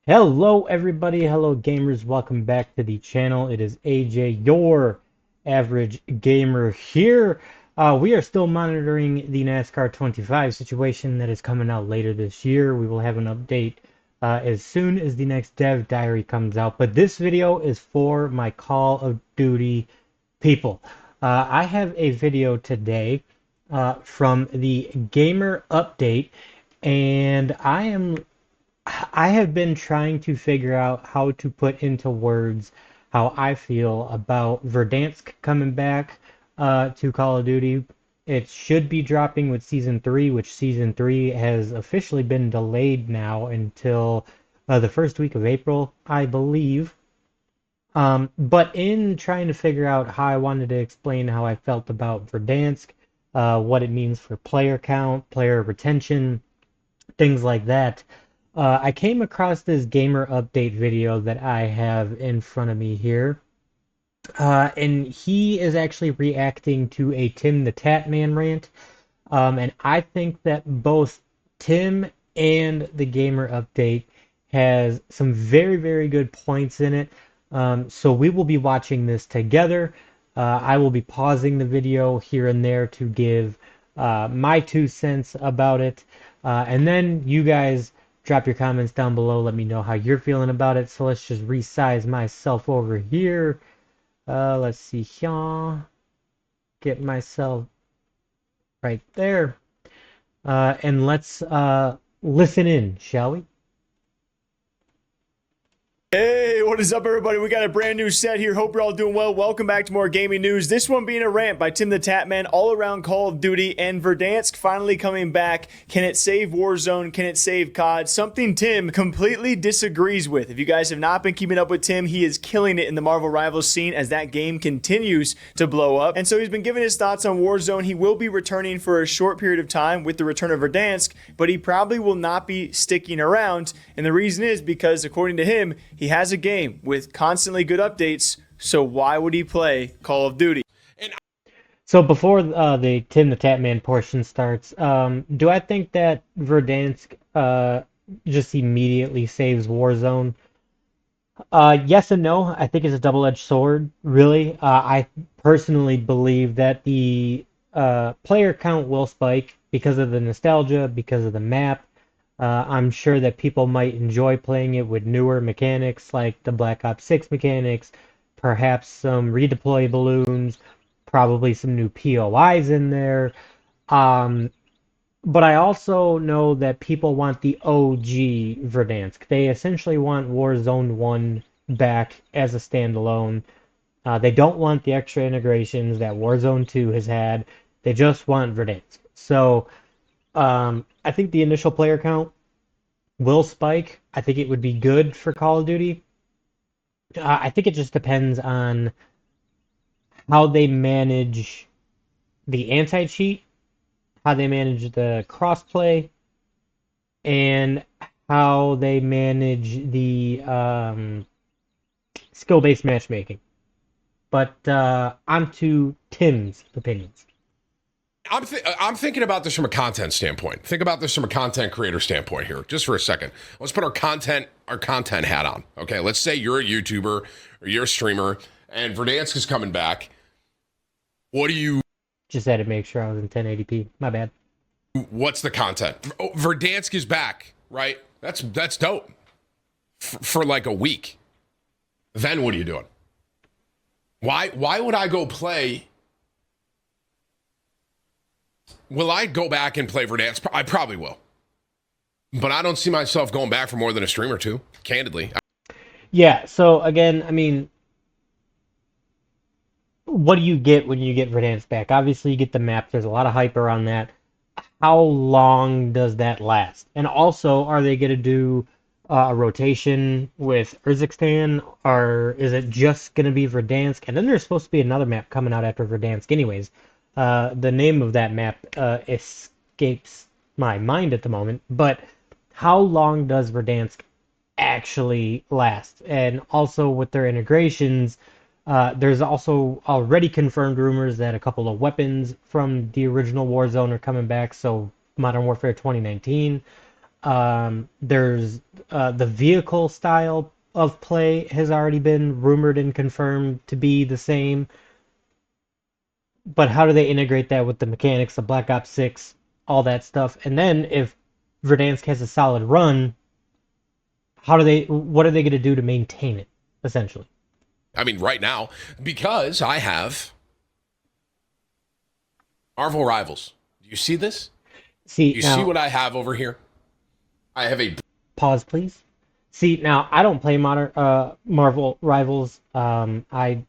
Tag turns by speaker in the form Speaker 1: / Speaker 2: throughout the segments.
Speaker 1: Hello everybody, hello gamers, welcome back to the channel. It is AJ, your average gamer here. We are still monitoring the NASCAR 25 situation that is coming out later this year. We will have an update as soon as the next dev diary comes out. But this video is for my Call of Duty people. I have a video today from the gamer update, and I have been trying to figure out how to put into words how I feel about Verdansk coming back to Call of Duty. It should be dropping with Season 3, which Season 3 has officially been delayed now until the first week of April, I believe. But in trying to figure out how I wanted to explain how I felt about Verdansk, what it means for player count, player retention, things like that, I came across this gamer update video that I have in front of me here. And he is actually reacting to a Tim the Tatman rant. And I think that both Tim and the gamer update has some very, very good points in it. So we will be watching this together. I will be pausing the video here and there to give my 2 cents about it. And then you guys drop your comments down below. Let me know how you're feeling about it. So let's just resize myself over here. Let's see here. Get myself right there. And let's listen in, shall we?
Speaker 2: Hey, what is up, everybody? We got a brand new set here. Hope you're all doing well. Welcome back to more gaming news. This one being a rant by Tim the Tatman all around Call of Duty, and Verdansk finally coming back. Can it save Warzone? Can it save COD? Something Tim completely disagrees with. If you guys have not been keeping up with Tim, he is killing it in the Marvel Rivals scene as that game continues to blow up. And so he's been giving his thoughts on Warzone. He will be returning for a short period of time with the return of Verdansk, but he probably will not be sticking around. And the reason is because, according to him, he has a game with constantly good updates, so why would he play Call of Duty?
Speaker 1: So before the Tim the Tatman portion starts, do I think that Verdansk just immediately saves Warzone? Yes and no. I think it's a double-edged sword, really. I personally believe that the player count will spike because of the nostalgia, because of the map. I'm sure that people might enjoy playing it with newer mechanics like the Black Ops 6 mechanics, perhaps some redeploy balloons, probably some new POIs in there. Um, but I also know that people want the OG Verdansk. They essentially want Warzone 1 back as a standalone. They don't want the extra integrations that Warzone 2 has had. They just want Verdansk. So I think the initial player count will spike. I think it would be good for Call of Duty. I think it just depends on how they manage the anti-cheat, how they manage the crossplay, and how they manage the skill-based matchmaking. But on to Tim's opinions.
Speaker 3: I'm thinking about this from a content standpoint. Think about this from a content creator standpoint here, just for a second. Let's put our content hat on. Okay, let's say you're a YouTuber or you're a streamer, and Verdansk is coming back. What do you?
Speaker 1: Just had to make sure I was in 1080p. My bad.
Speaker 3: What's the content? Oh, Verdansk is back, right? That's dope. For like a week. Then what are you doing? Why would I go play? Will I go back and play Verdansk? I probably will. But I don't see myself going back for more than a stream or two, candidly.
Speaker 1: Yeah, so again, I mean, what do you get when you get Verdansk back? Obviously, you get the map. There's a lot of hype around that. How long does that last? And also, are they going to do a rotation with Urzikstan, or is it just going to be Verdansk? And then there's supposed to be another map coming out after Verdansk anyways. The name of that map escapes my mind at the moment, but how long does Verdansk actually last? And also with their integrations, there's also already confirmed rumors that a couple of weapons from the original Warzone are coming back, so Modern Warfare 2019. There's the vehicle style of play has already been rumored and confirmed to be the same. But how do they integrate that with the mechanics of Black Ops 6, all that stuff? And then if Verdansk has a solid run, what are they going to do to maintain it, essentially?
Speaker 3: I mean, right now, because I have Marvel Rivals. Do you see this?
Speaker 1: See,
Speaker 3: You
Speaker 1: now,
Speaker 3: see what I have over here? I have a
Speaker 1: pause, please. See, now I don't play Marvel Rivals. I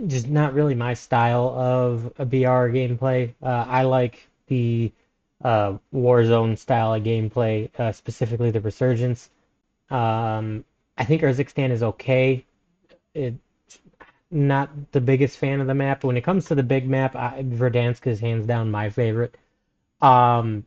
Speaker 1: just not really my style of a BR gameplay. I like the Warzone style of gameplay, specifically the Resurgence. I think Urzikstan is okay. It, not the biggest fan of the map. But when it comes to the big map, Verdansk is hands down my favorite. Um,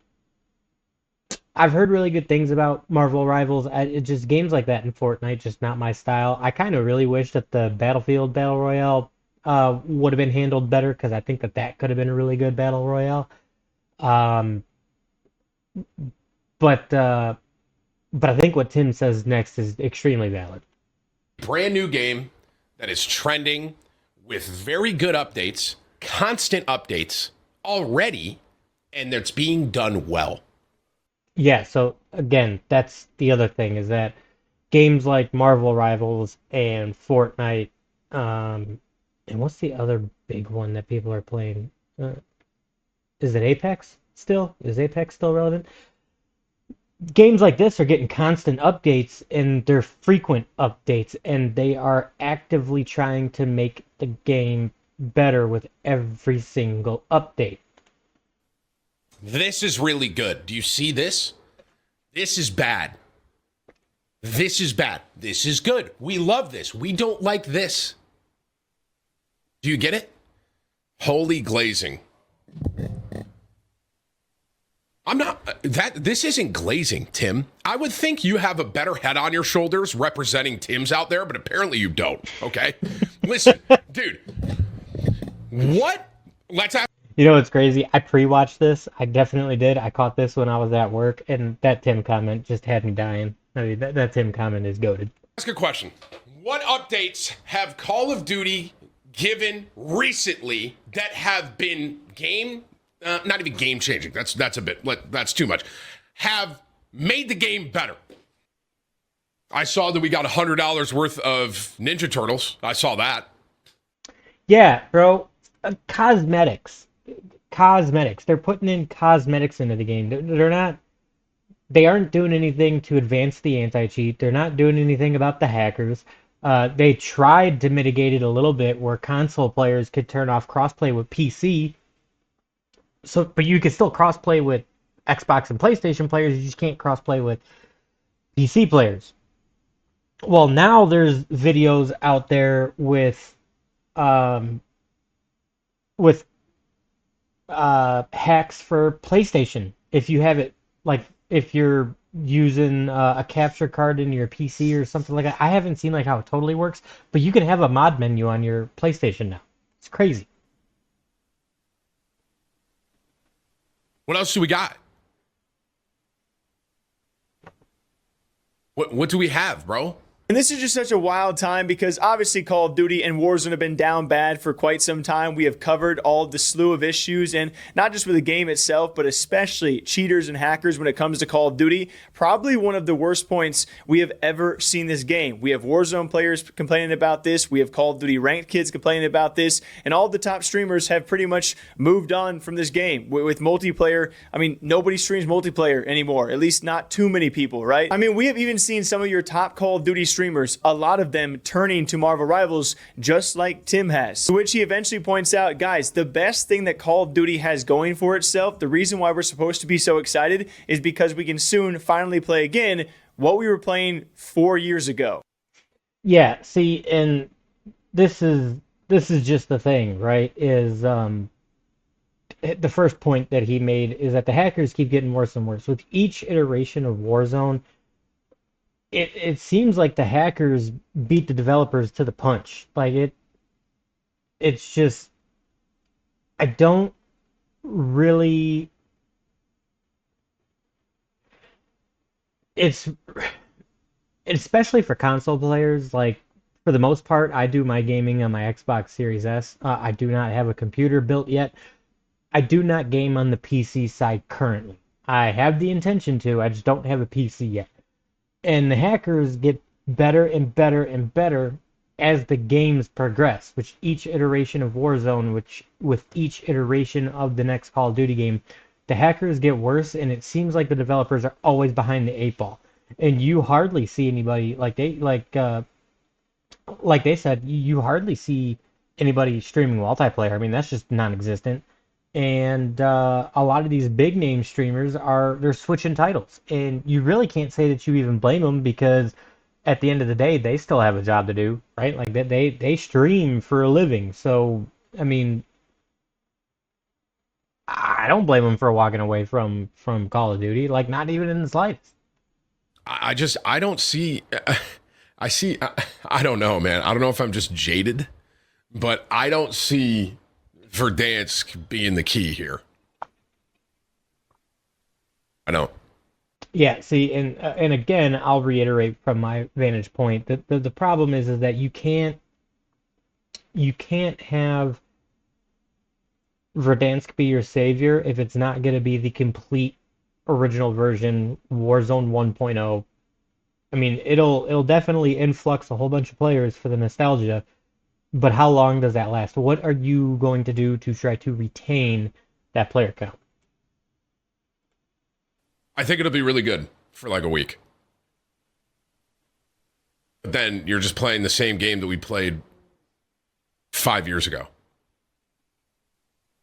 Speaker 1: I've heard really good things about Marvel Rivals. It just games like that in Fortnite, just not my style. I kind of really wish that the Battlefield Battle Royale would have been handled better because I think that that could have been a really good Battle Royale. Um, but uh, but I think what Tim says next is extremely valid.
Speaker 3: brand new game that is trending with very good updates, constant updates already, and it's being done well.
Speaker 1: Yeah, so again, that's the other thing is that games like Marvel Rivals and Fortnite, um, and what's the other big one that people are playing? Is it Apex still? Is Apex still relevant? Games like this are getting constant updates and they're frequent updates, and they are actively trying to make the game better with every single update.
Speaker 3: This is really good. Do you see this? This is bad. This is bad. This is good. We love this. We don't like this. Do you get it? Holy glazing. I'm not that this isn't glazing, Tim. I would think you have a better head on your shoulders representing Tim's out there, but apparently you don't. Okay. Listen, dude. What? Let's have
Speaker 1: You know what's crazy? I pre-watched this. I definitely did. I caught this when I was at work, and that Tim comment just had me dying. I mean, that Tim comment is goated.
Speaker 3: ask a question. What updates have Call of Duty given recently that have been not even game changing? That's a bit. That's too much. Have made the game better. I saw that we got $100 worth of Ninja Turtles. I saw that.
Speaker 1: Yeah, bro. Cosmetics. Cosmetics. They're putting in cosmetics into the game. They're not. They aren't doing anything to advance the anti-cheat. They're not doing anything about the hackers. They tried to mitigate it a little bit where console players could turn off crossplay with PC. So, but you can still crossplay with Xbox and PlayStation players. You just can't crossplay with PC players. Well, now there's videos out there um, with hacks for PlayStation. If you have it, like if you're using a capture card in your PC or something like that. I haven't seen like how it totally works, but you can have a mod menu on your PlayStation now. It's crazy.
Speaker 3: What else do we got? What do we have, bro?
Speaker 2: And this is just such a wild time because obviously Call of Duty and Warzone have been down bad for quite some time. We have covered all the slew of issues, and not just with the game itself, but especially cheaters and hackers when it comes to Call of Duty. Probably one of the worst points we have ever seen this game. We have Warzone players complaining about this. We have Call of Duty ranked kids complaining about this, and all the top streamers have pretty much moved on from this game. With multiplayer, I mean, nobody streams multiplayer anymore, at least not too many people, right? I mean, we have even seen some of your top Call of Duty streamers, a lot of them turning to Marvel Rivals just like Tim has. To which he eventually points out, guys, the best thing that Call of Duty has going for itself, the reason why we're supposed to be so excited is because we can soon finally play again what we were playing 4 years ago.
Speaker 1: Yeah, see, and this is just the thing, right? Is the first point that he made is that the hackers keep getting worse and worse. With each iteration of Warzone, it seems like the hackers beat the developers to the punch. It's just I don't really it's especially for console players. Like for the most part, I do my gaming on my Xbox Series S. I do not have a computer built yet. I do not game on the PC side currently. I have the intention to. I just don't have a PC yet. And the hackers get better and better and better as the games progress, which each iteration of Warzone, which with each iteration of the next Call of Duty game, the hackers get worse, and it seems like the developers are always behind the eight ball. And you hardly see anybody like they said, you hardly see anybody streaming multiplayer. I mean, that's just non-existent. And a lot of these big name streamers they're switching titles, and you really can't say that you even blame them because at the end of the day, they still have a job to do, right? Like they stream for a living. So I mean, I don't blame them for walking away from Call of Duty, like not even in the slightest.
Speaker 3: I don't see. I see. I don't know, man. I don't know if I'm just jaded, but I don't see Verdansk being the key here. I don't.
Speaker 1: Yeah, see, and again, I'll reiterate from my vantage point that the problem is that you can't have Verdansk be your savior if it's not going to be the complete original version Warzone 1.0. I mean, it'll definitely influx a whole bunch of players for the nostalgia, but how long does that last? What are you going to do to try to retain that player count?
Speaker 3: I think it'll be really good for like a week. But then you're just playing the same game that we played 5 years ago,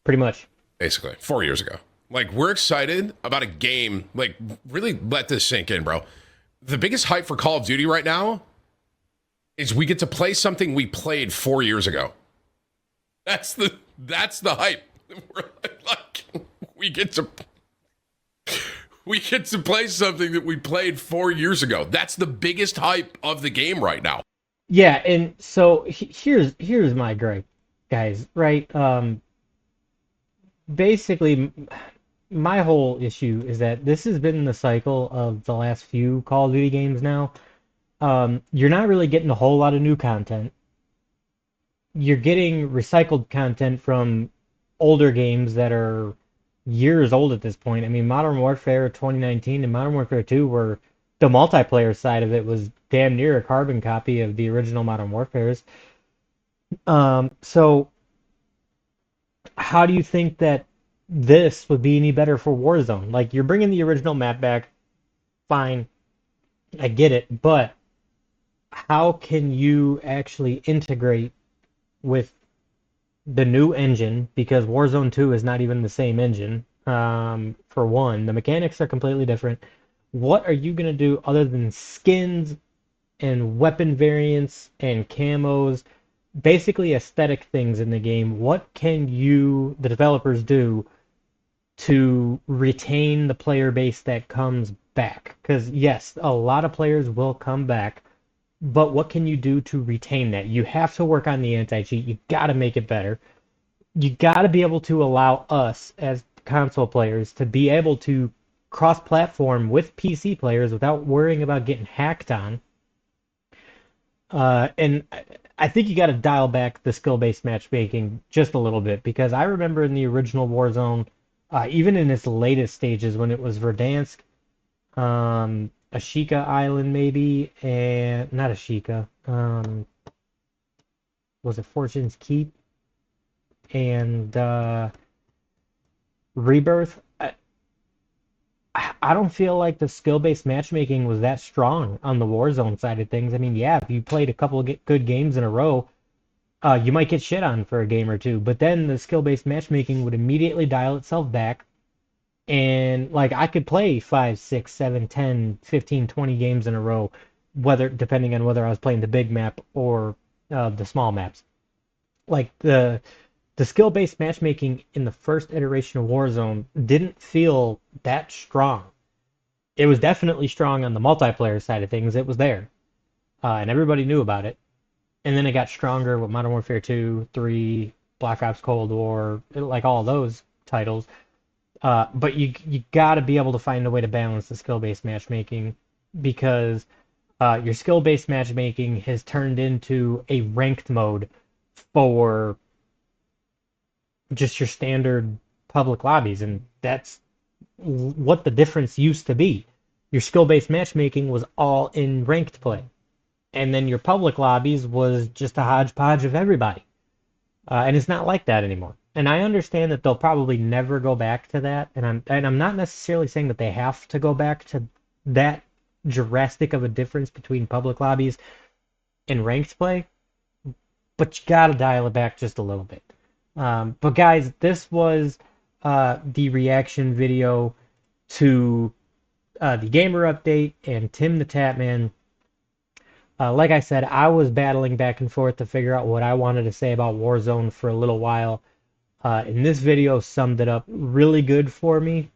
Speaker 1: Pretty much.
Speaker 3: basically 4 years ago. Like we're excited about a game. Like really let this sink in, bro. The biggest hype for Call of Duty right now is we get to play something we played 4 years ago. That's the hype. We're like we get to we get to play something that we played 4 years ago. That's the biggest hype of the game right now.
Speaker 1: Yeah, and so here's my gripe, guys. Right? Basically, my whole issue is that this has been the cycle of the last few Call of Duty games now. You're not really getting a whole lot of new content. You're getting recycled content from older games that are years old at this point. I mean, Modern Warfare 2019 and Modern Warfare 2 were the multiplayer side of it was damn near a carbon copy of the original Modern Warfares. So how do you think that this would be any better for Warzone? Like, you're bringing the original map back, fine, I get it, but how can you actually integrate with the new engine? Because Warzone 2 is not even the same engine. For one, the mechanics are completely different. What are you going to do other than skins and weapon variants and camos, basically aesthetic things in the game? What can you, the developers, do to retain the player base that comes back? Because yes, a lot of players will come back, but what can you do to retain that? You have to work on the anti-cheat. You got to make it better. You got to be able to allow us as console players to be able to cross-platform with PC players without worrying about getting hacked on. And I think you got to dial back the skill-based matchmaking just a little bit because I remember in the original Warzone, even in its latest stages when it was Verdansk, Ashika Island maybe, and not Ashika, was it Fortune's Keep and Rebirth? I don't feel like the skill-based matchmaking was that strong on the Warzone side of things. I mean, yeah, if you played a couple of good games in a row, you might get shit on for a game or two, but then the skill-based matchmaking would immediately dial itself back, and like I could play 5, 6, 7, 10, 15, 20 games in a row, whether depending on whether I was playing the big map or the small maps. Like the skill-based matchmaking in the first iteration of Warzone didn't feel that strong. It was definitely strong on the multiplayer side of things. It was there, and everybody knew about it. And then it got stronger with Modern Warfare 2, 3, Black Ops Cold War, like all those titles. But you got to be able to find a way to balance the skill-based matchmaking because your skill-based matchmaking has turned into a ranked mode for just your standard public lobbies, and that's what the difference used to be. Your skill-based matchmaking was all in ranked play, and then your public lobbies was just a hodgepodge of everybody. And it's not like that anymore. And I understand that they'll probably never go back to that, and I'm not necessarily saying that they have to go back to that drastic of a difference between public lobbies and ranked play, but you gotta dial it back just a little bit. But guys, this was the reaction video to the gamer update and Tim the Tatman. Like I said, I was battling back and forth to figure out what I wanted to say about Warzone for a little while. And this video summed it up really good for me.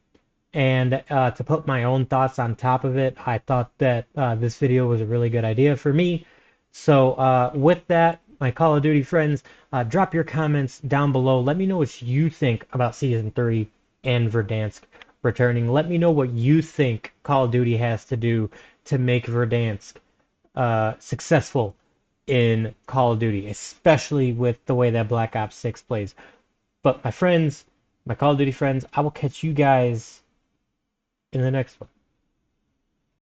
Speaker 1: And to put my own thoughts on top of it, I thought that this video was a really good idea for me. So with that, my Call of Duty friends, drop your comments down below. Let me know what you think about Season 3 and Verdansk returning. Let me know what you think Call of Duty has to do to make Verdansk successful in Call of Duty, especially with the way that Black Ops 6 plays. But my friends, my Call of Duty friends, I will catch you guys in the next one.